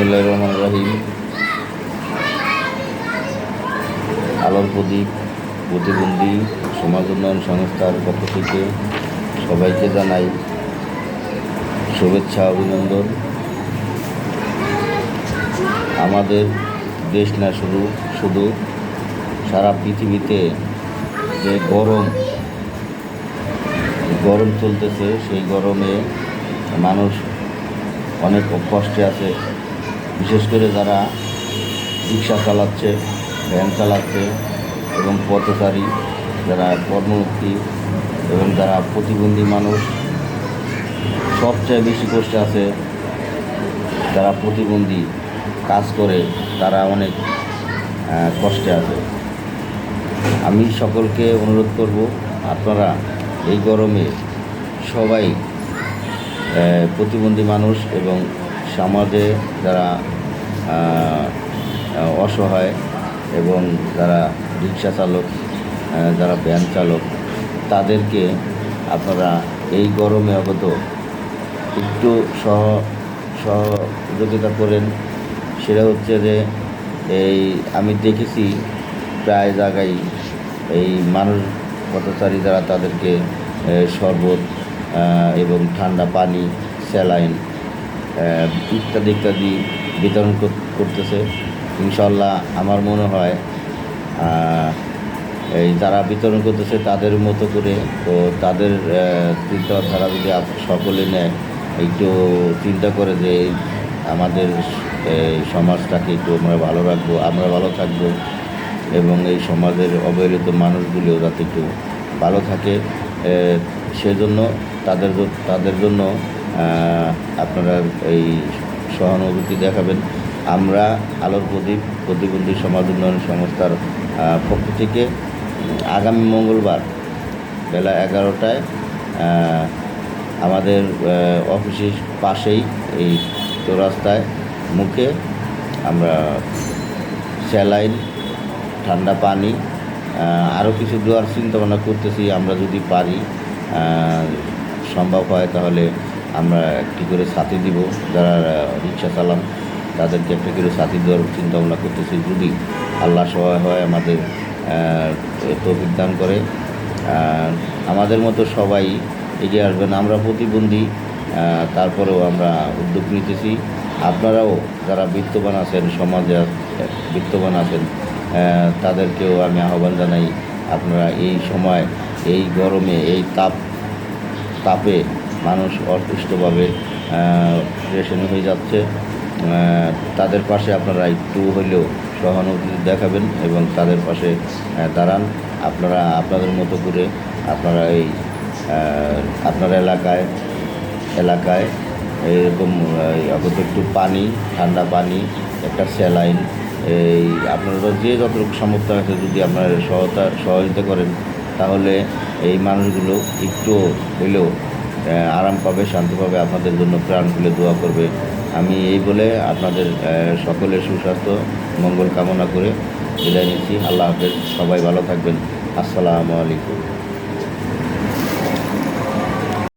বিসমিল্লাহির রহমানির রহিম। আলোর প্রদীপ প্রতিবন্ধী সমাজ উন্নয়ন সংস্থার পক্ষ থেকে সবাইকে জানাই শুভেচ্ছা, অভিনন্দন। আমাদের দেশ না শুধু সারা পৃথিবীতে যে গরম চলতেছে, সেই গরমে মানুষ অনেক কষ্টে আছে। বিশেষ করে যারা রিক্সা চালাচ্ছে, ভ্যান চালাচ্ছে এবং পথচারী, যারা কর্মমুখী এবং যারা প্রতিবন্ধী মানুষ, সবচেয়ে বেশি কষ্টে আছে যারা প্রতিবন্ধী কাজ করে, তারা অনেক কষ্টে আছে। আমি সকলকে অনুরোধ করব, আপনারা এই গরমে সবাই প্রতিবন্ধী মানুষ এবং সমাজে যারা অসহায় এবং যারা রিক্সা চালক, যারা ভ্যান চালক, তাদেরকে আপনারা এই গরমে অগত একটু সহযোগিতা করেন। সেটা হচ্ছে যে আমি দেখেছি প্রায় জায়গায় এই মানুষ পথচারী যারা, তাদেরকে শরবত এবং ঠান্ডা পানি, স্যালাইন ইত্যাদি বিতরণ করতেছে। ইনশাল্লাহ আমার মনে হয় এই যারা বিতরণ করতেছে তাদের মতো করে, তো তাদের চিন্তাধারা যদি সকলে নেয়, একটু চিন্তা করে যে আমাদের সমাজটাকে একটু আমরা ভালো রাখবো, আমরা ভালো থাকবো এবং এই সমাজের অবহেলিত মানুষগুলিও যাতে একটু ভালো থাকে, সেজন্য তাদের জন্য আপনারা এই সহানুভূতি দেখাবেন। আমরা আলোর প্রদীপ প্রতিবন্ধী সমাজ উন্নয়ন সংস্থার পক্ষ থেকে আগামী মঙ্গলবার বেলা 11টায় আমাদের অফিসের পাশেই এই চৌরাস্তায় মুখে আমরা স্যালাইন, ঠান্ডা পানি, আরও কিছু দেওয়ার চিন্তাভাবনা করতেছি। আমরা যদি পারি, সম্ভব হয়, তাহলে আমরা একটি করে ছাতি দিব। যারা রিক্সা চালান তাদেরকে একটা করে ছাতি দেওয়ার চিন্তাভাবনা করতেছি, যদি আল্লাহ সহায় হয়, আমাদের তৌফিক দান করে। আমাদের মতো সবাই এগিয়ে আসবেন। আমরা প্রতিবন্ধী, তারপরেও আমরা উদ্যোগ নিতেছি। আপনারাও যারা বিত্তবান আছেন, সমাজে বিত্তবান আছেন, তাদেরকেও আমি আহ্বান জানাই, আপনারা এই সময়, এই গরমে, এই তাপে মানুষ অসুস্থভাবে পেরেশানি হয়ে যাচ্ছে, তাদের পাশে আপনারা একটু হলেও সহানুভূতি দেখাবেন এবং তাদের পাশে দাঁড়ান। আপনারা আপনাদের মতো করে আপনারা এই আপনার এলাকায় এরকম অগত একটু পানি, ঠান্ডা পানি, একটা স্যালাইন, এই আপনারা যে যতটুকু সামর্থ্য আছে যদি আপনারা সহযোগিতা করেন, তাহলে এই মানুষগুলো একটু হলেও আরাম পাবে, শান্তি পাবে, আপনাদের জন্য প্রাণ খুলে দোয়া করবে। আমি এই বলে আপনাদের সকলের সুস্বাস্থ্য মঙ্গল কামনা করে বিদায় নিচ্ছি। আল্লাহ হাফেজ। সবাই ভালো থাকবেন। আসসালামু আলাইকুম।